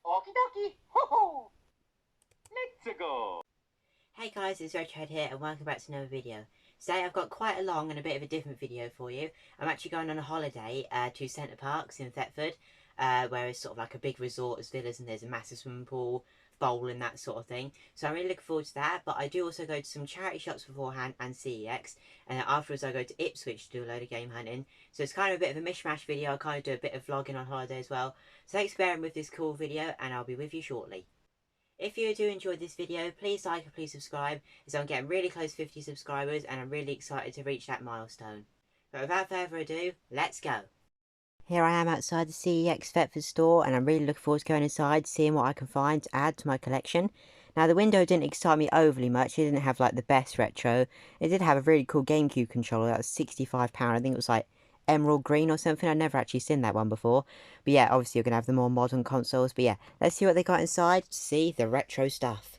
Okie dokie. Ho ho. Let's go. Hey guys, it's Redhead here and welcome back to another video. Today I've got quite a long and a bit of a different video for you. I'm actually going on a holiday to Centre Parks in Thetford, where it's sort of like a big resort as villas and there's a massive swimming pool, bowling, that sort of thing. So I'm really looking forward to that, but I do also go to some charity shops beforehand and CEX, and then afterwards I go to Ipswich to do a load of game hunting. So it's kind of a bit of a mishmash video. I kind of do a bit of vlogging on holiday as well. So thanks for bearing with this cool video and I'll be with you shortly. If you do enjoy this video, please like and please subscribe, as I'm getting really close to 50 subscribers and I'm really excited to reach that milestone. But without further ado, let's go. Here I am outside the CEX Thetford store and I'm really looking forward to going inside, seeing what I can find to add to my collection. Now the window didn't excite me overly much, it didn't have like the best retro. It did have a really cool GameCube controller, that was £65, I think it was like emerald green or something. I've never actually seen that one before. But yeah, obviously you're going to have the more modern consoles. But yeah, let's see what they got inside to see the retro stuff.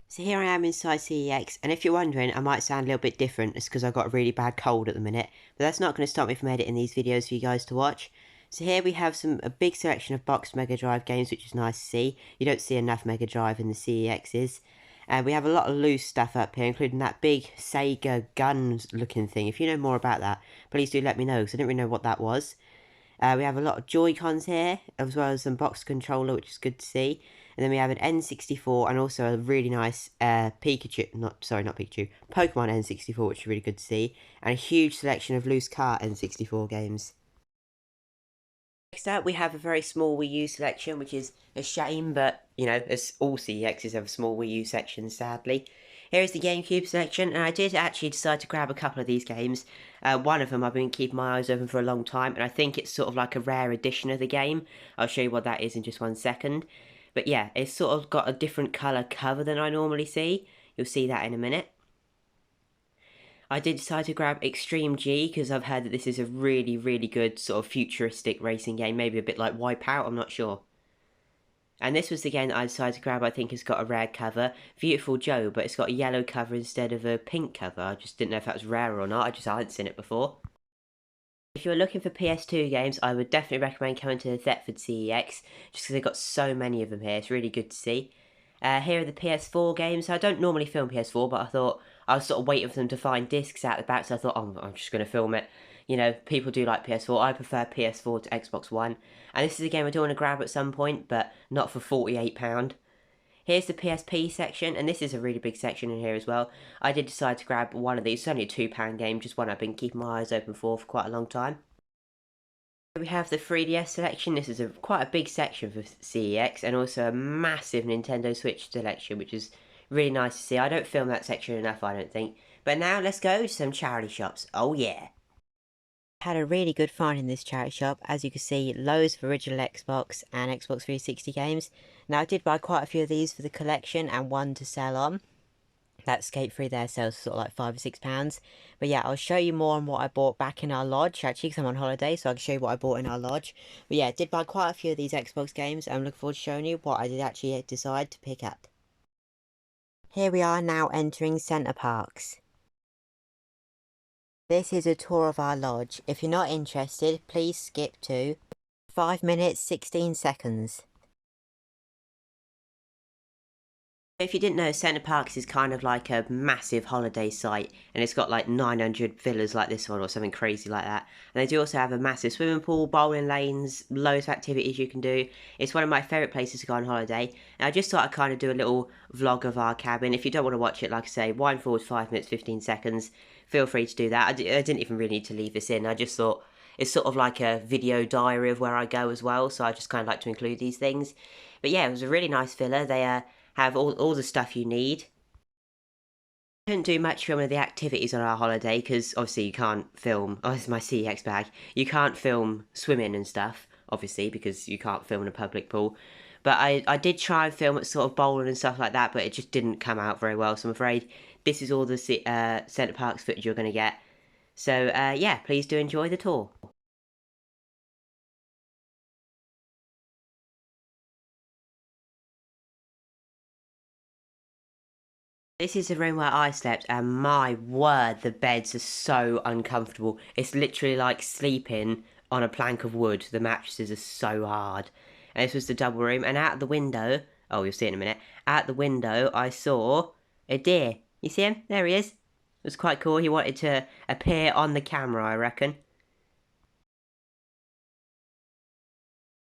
So here I am inside CEX, and if you're wondering, I might sound a little bit different. It's because I've got a really bad cold at the minute. But that's not going to stop me from editing these videos for you guys to watch. So here we have a big selection of boxed Mega Drive games, which is nice to see. You don't see enough Mega Drive in the CEXs. And we have a lot of loose stuff up here, including that big Sega guns looking thing. If you know more about that, please do let me know, because I didn't really know what that was. We have a lot of Joy-Cons here, as well as some box controller, which is good to see. And then we have an N64 and also a really nice Pikachu, not Pikachu, Pokemon N64, which is really good to see. And a huge selection of loose car N64 games. Next up, we have a very small Wii U selection, which is a shame, but, you know, as all CEXs have a small Wii U section, sadly. Here is the GameCube selection, and I did actually decide to grab a couple of these games. One of them I've been keeping my eyes open for a long time, and I think it's sort of like a rare edition of the game. I'll show you what that is in just 1 second. But yeah, it's sort of got a different colour cover than I normally see. You'll see that in a minute. I did decide to grab Extreme G because I've heard that this is a really, really good sort of futuristic racing game. Maybe a bit like Wipeout, I'm not sure. And this was the game that I decided to grab. I think it's got a rare cover. Beautiful Joe, but it's got a yellow cover instead of a pink cover. I just didn't know if that was rare or not. I hadn't seen it before. If you're looking for PS2 games, I would definitely recommend coming to the Thetford CEX, just because they've got so many of them here. It's really good to see. Here are the PS4 games. I don't normally film PS4, but I thought I was sort of waiting for them to find discs out the back, so I thought, oh, I'm just going to film it. You know, people do like PS4. I prefer PS4 to Xbox One. And this is a game I do want to grab at some point, but not for £48. Here's the PSP section, and this is a really big section in here as well. I did decide to grab one of these. It's only a £2 game, just one I've been keeping my eyes open for quite a long time. We have the 3DS selection. This is quite a big section for CEX, and also a massive Nintendo Switch selection, which is really nice to see. I don't film that section enough, I don't think. But now let's go to some charity shops. Oh yeah! Had a really good find in this charity shop. As you can see, loads of original Xbox and Xbox 360 games. Now I did buy quite a few of these for the collection and one to sell on. That Skate Free there sells for sort of like £5 or £6. But yeah, I'll show you more on what I bought back in our lodge, actually, because I'm on holiday, so I can show you what I bought in our lodge. But yeah, I did buy quite a few of these Xbox games, and I'm looking forward to showing you what I did actually decide to pick up. Here we are now entering Centre Parks. This is a tour of our lodge. If you're not interested, please skip to 5 minutes 16 seconds. If you didn't know, Centre Parks is kind of like a massive holiday site, and it's got like 900 villas like this one or something crazy like that. And they do also have a massive swimming pool, bowling lanes, loads of activities you can do. It's one of my favourite places to go on holiday, and I just thought I'd kind of do a little vlog of our cabin. If you don't want to watch it, like I say, wind forward 5 minutes 15 seconds, feel free to do that. I didn't even really need to leave this in. I just thought it's sort of like a video diary of where I go as well, so I just kind of like to include these things. But yeah, it was a really nice villa. They have all the stuff you need. Couldn't do much filming of the activities on our holiday because obviously you can't film. Oh, this is my CEX bag. You can't film swimming and stuff, obviously, because you can't film in a public pool. But I did try and film at sort of bowling and stuff like that, but it just didn't come out very well. So I'm afraid this is all the Centre Parks footage you're going to get. So yeah, please do enjoy the tour. This is the room where I slept, and my word, the beds are so uncomfortable. It's literally like sleeping on a plank of wood. The mattresses are so hard. And this was the double room. And out the window, oh, you'll see it in a minute. Out the window, I saw a deer. You see him? There he is. It was quite cool. He wanted to appear on the camera, I reckon.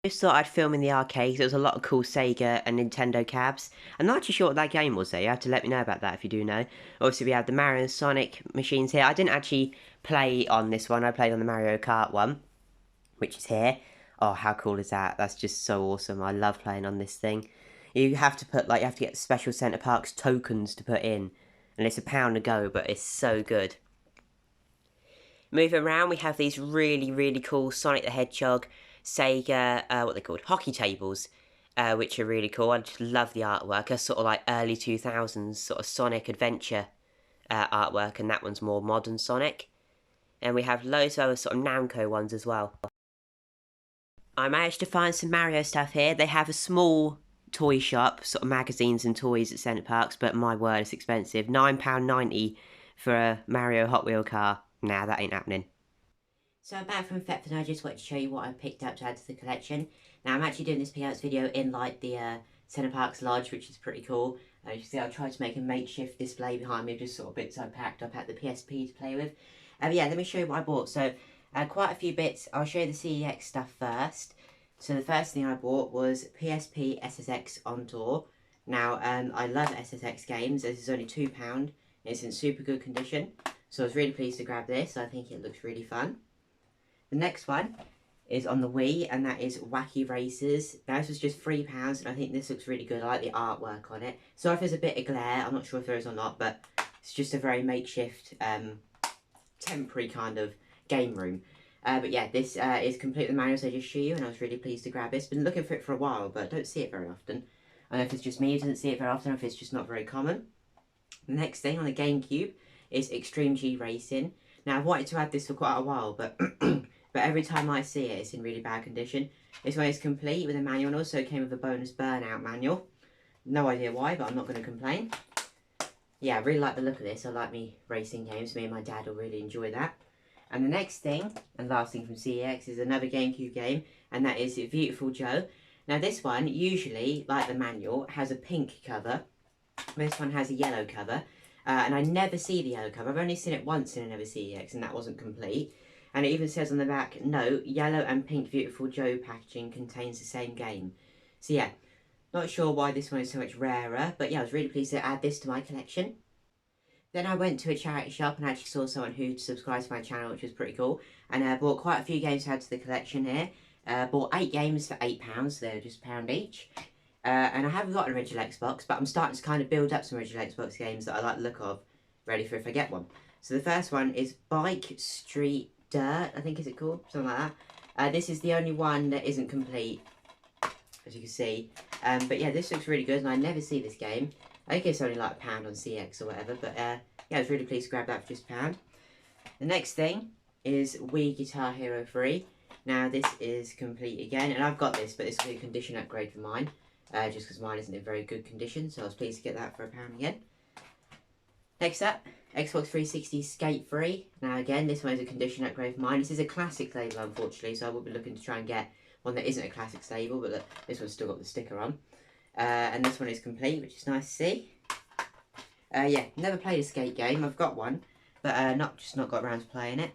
Just thought I'd film in the arcade. There was a lot of cool Sega and Nintendo cabs. I'm not actually sure what that game was though. You have to let me know about that if you do know. Obviously we have the Mario and Sonic machines here. I didn't actually play on this one. I played on the Mario Kart one, which is here. Oh, how cool is that? That's just so awesome. I love playing on this thing. You have to put, like, you have to get special Centre Parks tokens to put in. And it's £1 to go, but it's so good. Moving around, we have these really, really cool Sonic the Hedgehog, Sega, what they're called, hockey tables, which are really cool. I just love the artwork. It's sort of like early 2000s sort of Sonic Adventure artwork, and that one's more modern Sonic. And we have loads of other sort of Namco ones as well. I managed to find some Mario stuff here. They have a small toy shop, sort of magazines and toys at Centre Parks, but my word, it's expensive. £9.90 for a Mario Hot Wheel car. Nah, that ain't happening. So I'm back from Thetford and I just wanted to show you what I picked up to add to the collection. Now I'm actually doing this PX video in like the Centre Parks Lodge, which is pretty cool. As you see, I tried to make a makeshift display behind me of just sort of bits I packed up at the PSP to play with. Yeah, let me show you what I bought. So quite a few bits. I'll show you the CEX stuff first. So the first thing I bought was PSP SSX on tour. Now I love SSX games. This is only £2. It's in super good condition. So I was really pleased to grab this. I think it looks really fun. The next one is on the Wii, and that is Wacky Racers. Now this was just £3, and I think this looks really good. I like the artwork on it. So if there's a bit of glare, I'm not sure if there is or not, but it's just a very makeshift, temporary kind of game room. But yeah, this is complete with the manuals I just showed you, and I was really pleased to grab this. Been looking for it for a while, but don't see it very often. I don't know if it's just me who doesn't see it very often, or if it's just not very common. The next thing on the GameCube is Extreme G Racing. Now I've wanted to add this for quite a while, but but every time I see it, it's in really bad condition. This one is complete with a manual, and also came with a bonus Burnout manual. No idea why, but I'm not going to complain. Yeah, I really like the look of this. I like me racing games. Me and my dad will really enjoy that. And the next thing, and last thing from CEX, is another GameCube game, and that is Beautiful Joe. Now this one, usually, like the manual, has a pink cover. This one has a yellow cover, and I never see the yellow cover. I've only seen it once in another CEX, and that wasn't complete. And it even says on the back, note, yellow and pink Beautiful Joe packaging contains the same game. So yeah, not sure why this one is so much rarer, but yeah, I was really pleased to add this to my collection. Then I went to a charity shop and actually saw someone who subscribed to my channel, which was pretty cool. And bought quite a few games to add to the collection here. Bought 8 games for £8, so they're just £1 each. And I haven't got an original Xbox, but I'm starting to kind of build up some original Xbox games that I like the look of, ready for if I get one. So the first one is Bike Street Dirt, I think is it called? Something like that. This is the only one that isn't complete, as you can see. But yeah, this looks really good, and I never see this game. I think it's only like £1 on CX or whatever, but yeah, I was really pleased to grab that for just £1. The next thing is Wii Guitar Hero 3. Now this is complete again, and I've got this, but this will be a condition upgrade for mine, just because mine isn't in very good condition, so I was pleased to get that for £1 again. Next up, Xbox 360 Skate 3. Now again, this one is a condition upgrade for mine. This is a classic label, unfortunately, so I will be looking to try and get one that isn't a classic label, but look, this one's still got the sticker on. And this one is complete, which is nice to see. Yeah, never played a skate game. I've got one, but not got around to playing it.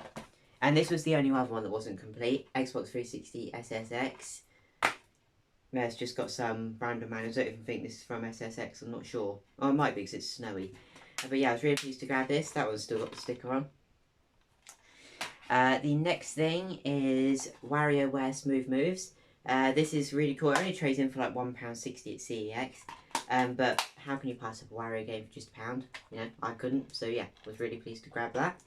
And this was the only other one that wasn't complete. Xbox 360 SSX. Yeah, it's just got some random manuals. I don't even think this is from SSX. I'm not sure. Oh, it might be because it's snowy. But yeah, I was really pleased to grab this. That one's still got the sticker on. The next thing is WarioWare Smooth Moves. This is really cool. It only trades in for like £1.60 at CEX. But how can you pass up a Wario game for just £1? You know, I couldn't. So yeah, was really pleased to grab that.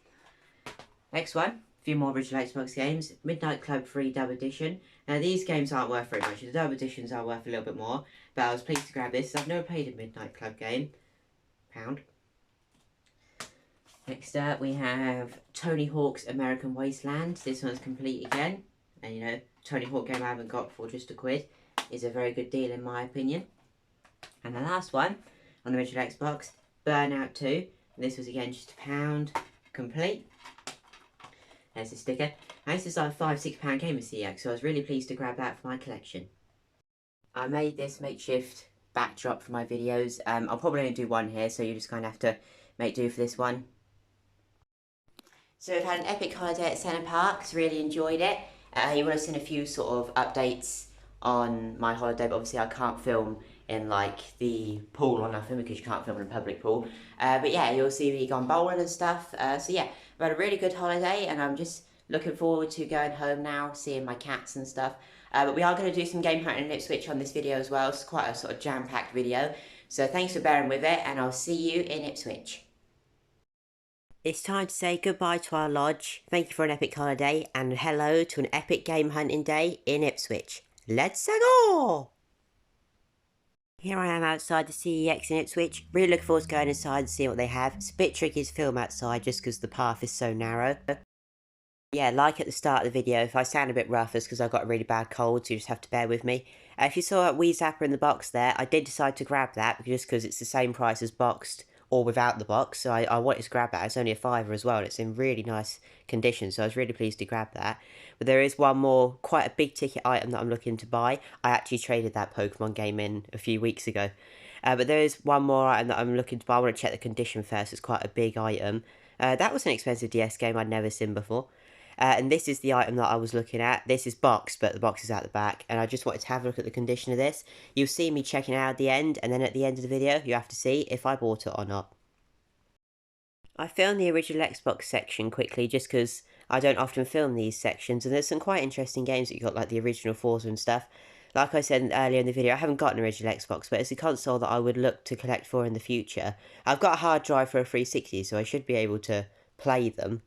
Next one, a few more original Xbox games. Midnight Club 3 Dub Edition. Now these games aren't worth very much. The Dub Editions are worth a little bit more. But I was pleased to grab this. I've never played a Midnight Club game. £1. Next up we have Tony Hawk's American Wasteland. This one's complete again. And you know, Tony Hawk game I haven't got for just £1 is a very good deal in my opinion. And the last one on the original Xbox, Burnout 2. And this was again just £1, complete. There's a sticker. And this is like a £5-6 game of CX, so I was really pleased to grab that for my collection. I made this makeshift backdrop for my videos. I'll probably only do one here, so you just kind of have to make do for this one. So we've had an epic holiday at Centre Parks, really enjoyed it. You would have seen a few sort of updates on my holiday, but obviously I can't film in like the pool or nothing because you can't film in a public pool. But yeah, you'll see me gone bowling and stuff. So yeah, we had a really good holiday and I'm just looking forward to going home now, seeing my cats and stuff. But we are going to do some game hunting in Ipswich on this video as well. It's quite a sort of jam-packed video. So thanks for bearing with it and I'll see you in Ipswich. It's time to say goodbye to our lodge. Thank you for an epic holiday and hello to an epic game hunting day in Ipswich. Let's go! Here I am outside the CEX in Ipswich. Really looking forward to going inside and seeing what they have. It's a bit tricky to film outside just because the path is so narrow. Yeah, like at the start of the video, if I sound a bit rough, it's because I've got a really bad cold, so you just have to bear with me. If you saw a Wee Zapper in the box there, I did decide to grab that just because it's the same price as boxed or without the box, so I wanted to grab that. It's only a £5 as well, and it's in really nice condition, so I was really pleased to grab that. But there is one more, quite a big ticket item that I'm looking to buy. I actually traded that Pokemon game in a few weeks ago. But there is one more item that I'm looking to buy. I want to check the condition first, it's quite a big item. That was an expensive DS game I'd never seen before. And this is the item that I was looking at. This is boxed, but the box is out the back. And I just wanted to have a look at the condition of this. You'll see me checking it out at the end. And then at the end of the video, you have to see if I bought it or not. I filmed the original Xbox section quickly just because I don't often film these sections. And there's some quite interesting games that you got, like the original Forza and stuff. Like I said earlier in the video, I haven't got an original Xbox, but it's a console that I would look to collect for in the future. I've got a hard drive for a 360, so I should be able to play them.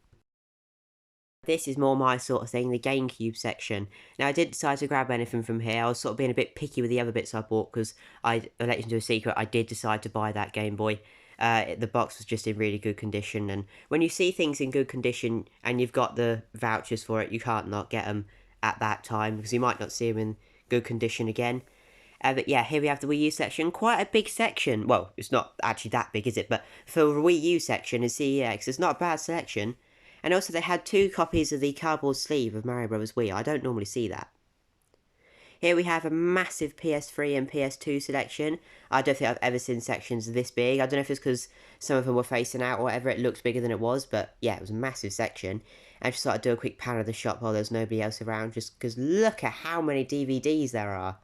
This is more my sort of thing, the GameCube section. Now, I didn't decide to grab anything from here. I was sort of being a bit picky with the other bits I bought because I'll let you into a secret, I did decide to buy that Game Boy. The box was just in really good condition, and when you see things in good condition and you've got the vouchers for it, you can't not get them at that time because you might not see them in good condition again. But yeah, here we have the Wii U section. Quite a big section. Well, it's not actually that big, is it? But for the Wii U section and CEX, it's not a bad selection. And also they had 2 copies of the cardboard sleeve of Mario Bros. Wii. I don't normally see that. Here we have a massive PS3 and PS2 selection. I don't think I've ever seen sections this big. I don't know if it's because some of them were facing out or whatever. It looked bigger than it was. But yeah, it was a massive section. And just thought I'd do a quick pan of the shop while there's nobody else around. Just because look at how many DVDs there are.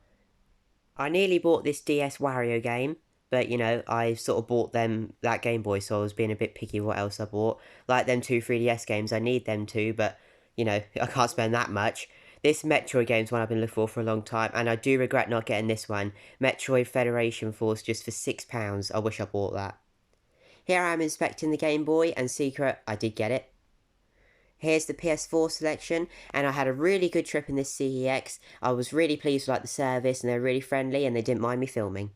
I nearly bought this DS Wario game. But, you know, I sort of bought that Game Boy, so I was being a bit picky what else I bought. Like them 2 3DS games, I need them too, but, you know, I can't spend that much. This Metroid game's one I've been looking for a long time, and I do regret not getting this one. Metroid Federation Force just for £6. I wish I bought that. Here I am inspecting the Game Boy, and secret, I did get it. Here's the PS4 selection, and I had a really good trip in this CEX. I was really pleased with the service, and they're really friendly, and they didn't mind me filming.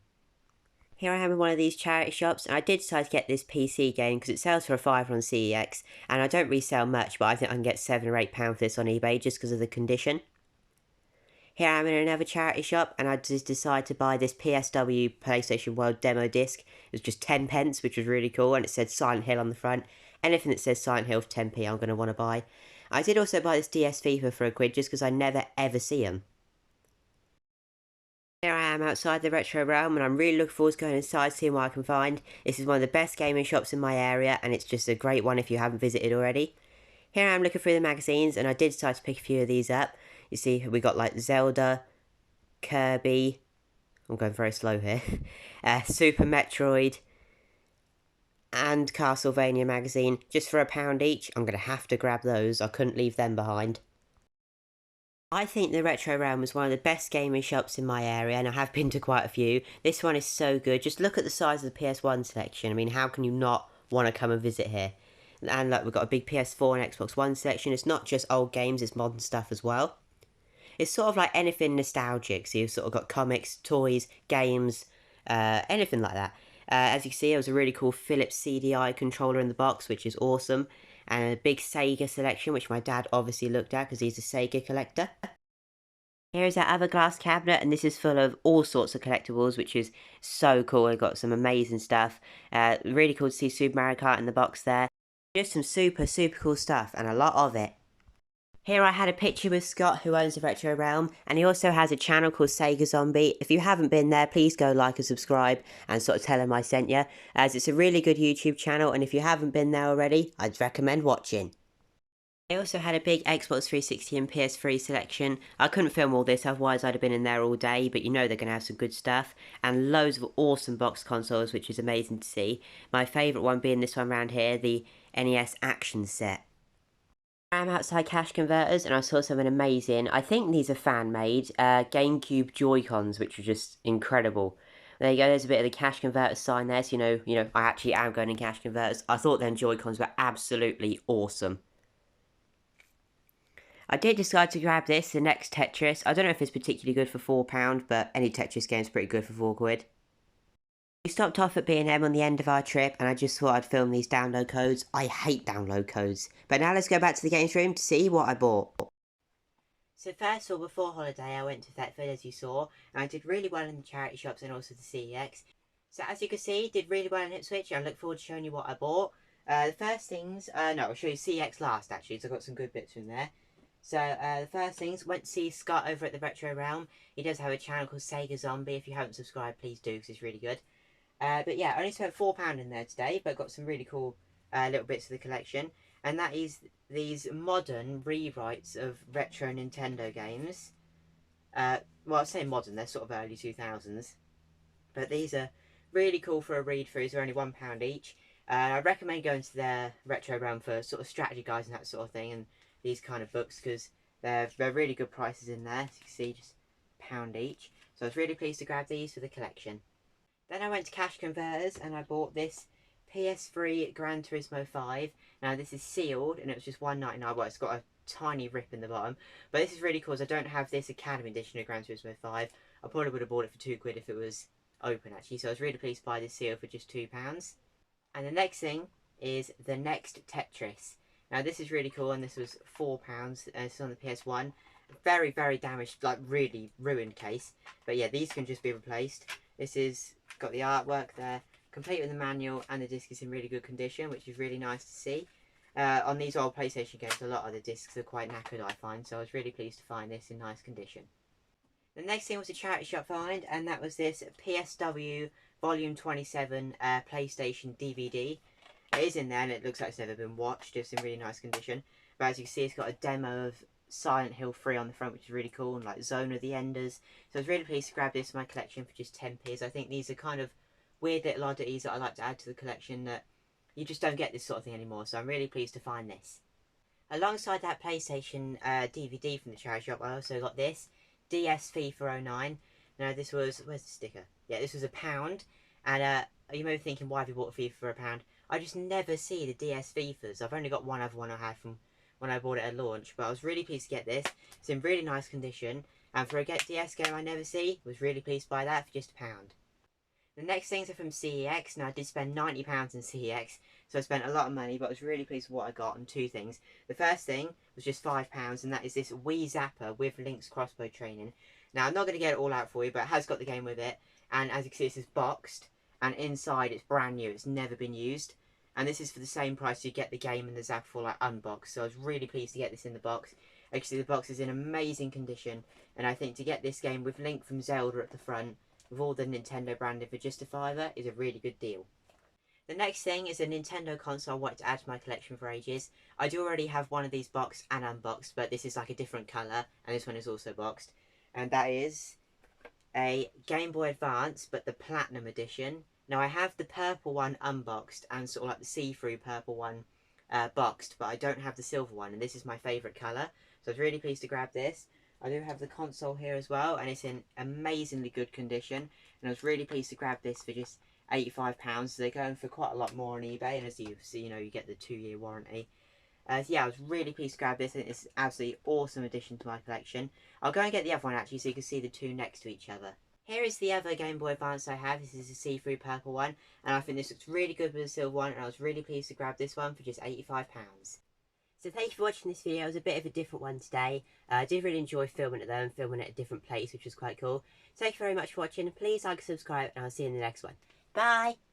Here I am in one of these charity shops, and I did decide to get this PC game because it sells for a £5 on CEX, and I don't resell much, but I think I can get £7 or £8 for this on eBay just because of the condition. Here I am in another charity shop, and I just decided to buy this PSW PlayStation World demo disc. It was just 10 pence, which was really cool, and it said Silent Hill on the front. Anything that says Silent Hill for 10p I'm going to want to buy. I did also buy this DS FIFA for £1 just because I never ever see them. Here I am outside the Retro Realm, and I'm really looking forward to going inside, seeing what I can find. This is one of the best gaming shops in my area, and it's just a great one if you haven't visited already. Here I am looking through the magazines, and I did decide to pick a few of these up. You see, we got like Zelda, Kirby, I'm going very slow here, Super Metroid, and Castlevania magazine, just for £1 each. I'm going to have to grab those, I couldn't leave them behind. I think the Retro Realm is one of the best gaming shops in my area, and I have been to quite a few. This one is so good. Just look at the size of the PS1 selection. I mean, how can you not want to come and visit here? And like, we've got a big PS4 and Xbox One section. It's not just old games, it's modern stuff as well. It's sort of like anything nostalgic. So you've sort of got comics, toys, games, anything like that. As you can see, there was a really cool Philips CDI controller in the box, which is awesome. And a big Sega selection, which my dad obviously looked at because he's a Sega collector. Here's our other glass cabinet, and this is full of all sorts of collectibles, which is so cool. I've got some amazing stuff. Really cool to see Super Mario Kart in the box there. Just some super cool stuff, and a lot of it. Here I had a picture with Scott, who owns the Retro Realm, and he also has a channel called Sega Zombie. If you haven't been there, please go like and subscribe and sort of tell him I sent you, as it's a really good YouTube channel, and if you haven't been there already, I'd recommend watching. I also had a big Xbox 360 and PS3 selection. I couldn't film all this, otherwise I'd have been in there all day, but you know they're going to have some good stuff. And loads of awesome box consoles, which is amazing to see. My favourite one being this one around here, the NES Action Set. I'm outside Cash Converters and I saw something amazing. I think these are fan-made GameCube Joy-Cons, which are just incredible. There you go, there's a bit of the Cash Converters sign there, so you know, I actually am going in Cash Converters. I thought them Joy-Cons were absolutely awesome. I did decide to grab this, the next Tetris. I don't know if it's particularly good for £4, but any Tetris game's pretty good for £4. We stopped off at B&M on the end of our trip, and I just thought I'd film these download codes. I hate download codes. But now let's go back to the games room to see what I bought. So first of all, before holiday, I went to Thetford, as you saw, and I did really well in the charity shops and also the CEX. So as you can see, did really well in Ipswich, and I look forward to showing you what I bought. The first things, no, I'll show you CEX last, actually, so I've got some good bits from there. So, the first things, went to see Scott over at the Retro Realm. He does have a channel called Sega Zombie. If you haven't subscribed, please do, because it's really good. But yeah, I only spent £4 in there today, but got some really cool little bits of the collection. And that is these modern rewrites of retro Nintendo games. Well, I say modern, they're sort of early 2000s. But these are really cool for a read through. They're only £1 each. I recommend going to their Retro Realm for sort of strategy guides and that sort of thing, and these kind of books, because they're really good prices in there. As you can see, just £1 each. So I was really pleased to grab these for the collection. Then I went to Cash Converters and I bought this PS3 Gran Turismo 5. Now this is sealed and it was just £1.99. Well, it's got a tiny rip in the bottom. But this is really cool, as I don't have this Academy Edition of Gran Turismo 5. I probably would have bought it for £2 if it was open, actually. So I was really pleased to buy this seal for just £2. And the next thing is the next Tetris. Now this is really cool, and this was £4, and it's on the PS1. Very, very damaged, like really ruined case. But yeah, these can just be replaced. This is got the artwork there, complete with the manual, and the disc is in really good condition, which is really nice to see. On these old PlayStation games, a lot of the discs are quite knackered, I find, so I was really pleased to find this in nice condition. The next thing was a charity shop find, and that was this PSW Volume 27 PlayStation DVD. It is in there, and it looks like it's never been watched. It's in really nice condition. But as you can see, it's got a demo of Silent Hill 3 on the front, which is really cool, and like Zone of the Enders. So I was really pleased to grab this in my collection for just 10p. I think these are kind of weird little oddities that I like to add to the collection that you just don't get this sort of thing anymore. So I'm really pleased to find this. Alongside that PlayStation DVD from the charity shop, I also got this DS FIFA 09. Now this was, where's the sticker? Yeah, this was £1, and you may be thinking, why have you bought a FIFA for £1? I just never see the DS FIFAs. I've only got one other one I had from when I bought it at launch, but I was really pleased to get this. It's in really nice condition, and for a Get DS game I never see, was really pleased by that for just £1. The next things are from CEX. Now I did spend £90 in CEX, so I spent a lot of money, but I was really pleased with what I got on two things. The first thing was just £5, and that is this Wii Zapper with Link's crossbow training. Now I'm not going to get it all out for you, but it has got the game with it, and as you can see, this is boxed, and inside it's brand new, it's never been used. And this is for the same price you get the game and the Zapper for, like, unboxed. So I was really pleased to get this in the box. Actually, the box is in amazing condition, and I think to get this game with Link from Zelda at the front, with all the Nintendo branding for just a £5, is a really good deal. The next thing is a Nintendo console I wanted to add to my collection for ages. I do already have one of these boxed and unboxed, but this is like a different colour, and this one is also boxed. And that is a Game Boy Advance, but the Platinum Edition. Now I have the purple one unboxed and sort of like the see-through purple one boxed, but I don't have the silver one, and this is my favourite colour. So I was really pleased to grab this. I do have the console here as well, and it's in amazingly good condition. And I was really pleased to grab this for just £85. So they're going for quite a lot more on eBay, and as you see, you know, you get the 2-year warranty. So yeah, I was really pleased to grab this. I think it's an absolutely awesome addition to my collection. I'll go and get the other one actually, so you can see the two next to each other. Here is the other Game Boy Advance I have. This is a see-through purple one, and I think this looks really good with the silver one, and I was really pleased to grab this one for just £85. So thank you for watching this video. It was a bit of a different one today. I did really enjoy filming it though, and filming it at a different place, which was quite cool. So thank you very much for watching. Please like and subscribe, and I'll see you in the next one. Bye!